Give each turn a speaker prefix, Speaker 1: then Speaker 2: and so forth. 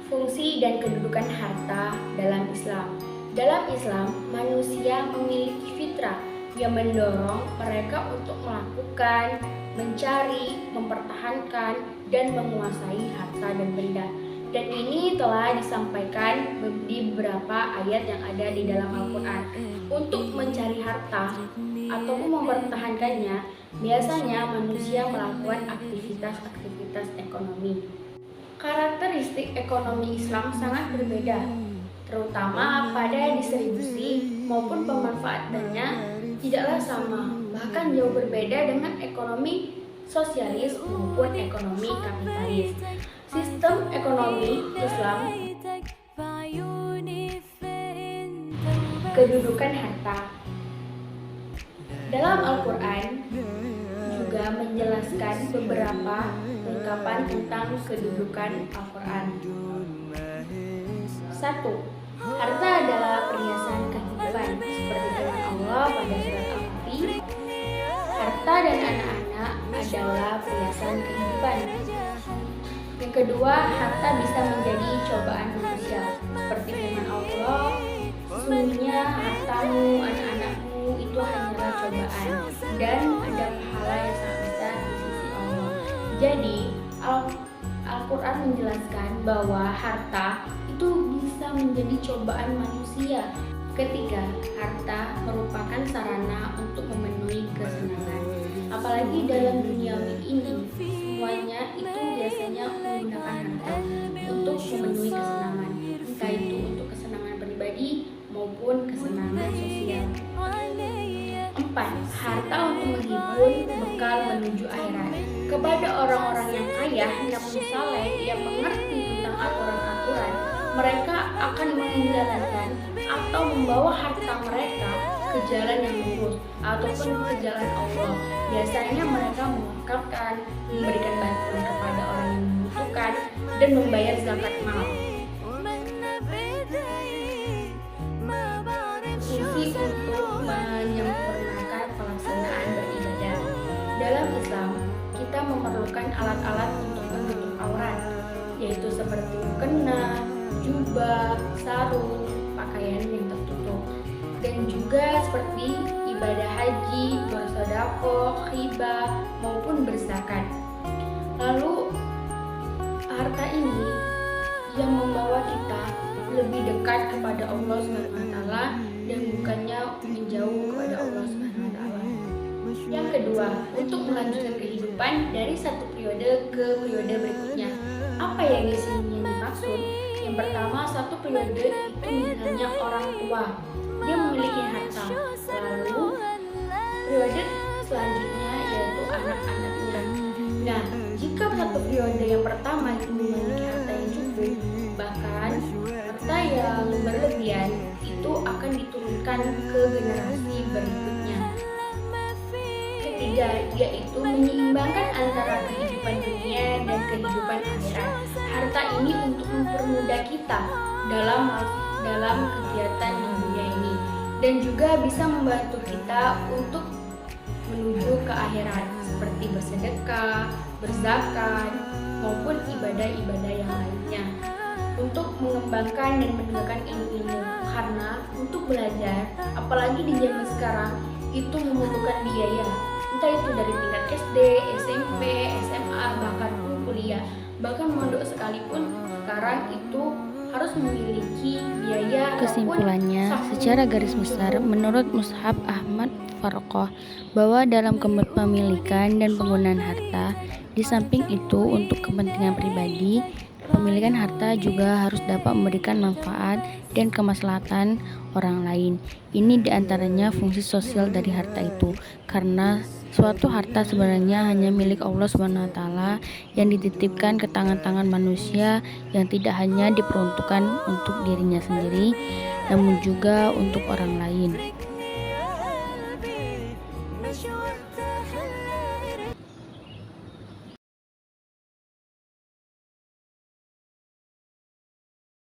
Speaker 1: Fungsi dan kedudukan harta dalam Islam. Dalam Islam, manusia memiliki fitrah yang mendorong mereka untuk melakukan, mencari, mempertahankan, dan menguasai harta dan benda. Dan ini telah disampaikan di beberapa ayat yang ada di dalam Al-Quran. Untuk mencari harta ataupun mempertahankannya, biasanya manusia melakukan aktivitas-aktivitas ekonomi. Karakteristik ekonomi Islam sangat berbeda, terutama pada distribusi maupun pemanfaatannya tidaklah sama, bahkan jauh berbeda dengan ekonomi sosialis maupun ekonomi kapitalis. Sistem ekonomi Islam, kedudukan harta. Dalam Al-Quran juga menjelaskan beberapa ungkapan tentang kedudukan Al-Quran. 1. Harta adalah perhiasan kehidupan, seperti firman Allah pada surat Al-Kahfi. Harta dan anak-anak adalah perhiasan kehidupan. Yang kedua, harta bisa menjadi cobaan manusia, seperti firman Allah, sesungguhnya hartamu, anak-anakmu itu hanyalah cobaan, dan ada pahala yang sangat besar di sisi Allah. Jadi, Al-Quran menjelaskan bahwa harta itu bisa menjadi cobaan manusia. Ketiga, harta merupakan sarana untuk memenuhi kesenangan. Apalagi dalam dunia ini, semuanya itu biasanya menggunakan harta untuk memenuhi kesenangan, entah itu untuk kesenangan pribadi maupun kesenangan sosial. 4. Harta untuk menghibur, bekal menuju akhirat. Kepada orang-orang yang kaya namun saleh yang mengerti tentang aturan-aturan, mereka akan menjalankan atau membawa harta mereka ke jalan yang lurus ataupun ke jalan Allah. Biasanya mereka mewakafkan, memberikan bantuan kepada orang yang membutuhkan, dan membayar zakat mal. Fungsi untuk menyempurnakan pelaksanaan beribadah. Dalam Islam, kita memerlukan alat-alat untuk menutup aurat, yaitu seperti mukena, jubah, sarung, pakaian yang tertutup, dan juga seperti ibadah haji, bersedekah, hibah, maupun berzakat. Lalu harta ini yang membawa kita lebih dekat kepada Allah SWT dan bukannya menjauh kepada Allah SWT. Yang kedua, untuk melanjutkan kehidupan dari satu periode ke periode berikutnya. Apa yang di sini dimaksud? Yang pertama, satu periode itu misalnya orang tua, dia memiliki harta. Lalu periode selanjutnya yaitu anak-anaknya. Nah, jika satu periode yang pertama itu memiliki harta yang cukup, bahkan harta yang berlebihan itu akan diturunkan ke generasi berikutnya. Ketiga, yaitu menyeimbangkan antara kehidupan dunia dan kehidupan akhirat. Harta ini untuk mempermudah kita dalam kegiatan di dunia ini, dan juga bisa membantu kita untuk menuju ke akhirat, seperti bersedekah, berzakat, maupun ibadah-ibadah yang lainnya. Untuk mengembangkan dan menegakkan ilmu-ilmu, karena untuk belajar, apalagi di zaman sekarang, itu membutuhkan biaya, entah itu dari tingkat SD, SMP, SMA, bahkan kuliah, bahkan mondok sekalipun sekarang itu harus memiliki biaya.
Speaker 2: Kesimpulannya, secara garis besar, menurut Mushaf Ahmad Farqah, bahwa dalam kepemilikan dan penggunaan harta, di samping itu untuk kepentingan pribadi, pemilikan harta juga harus dapat memberikan manfaat dan kemaslahatan orang lain. Ini diantaranya fungsi sosial dari harta itu, karena suatu harta sebenarnya hanya milik Allah SWT yang dititipkan ke tangan-tangan manusia, yang tidak hanya diperuntukkan untuk dirinya sendiri, namun juga untuk orang lain.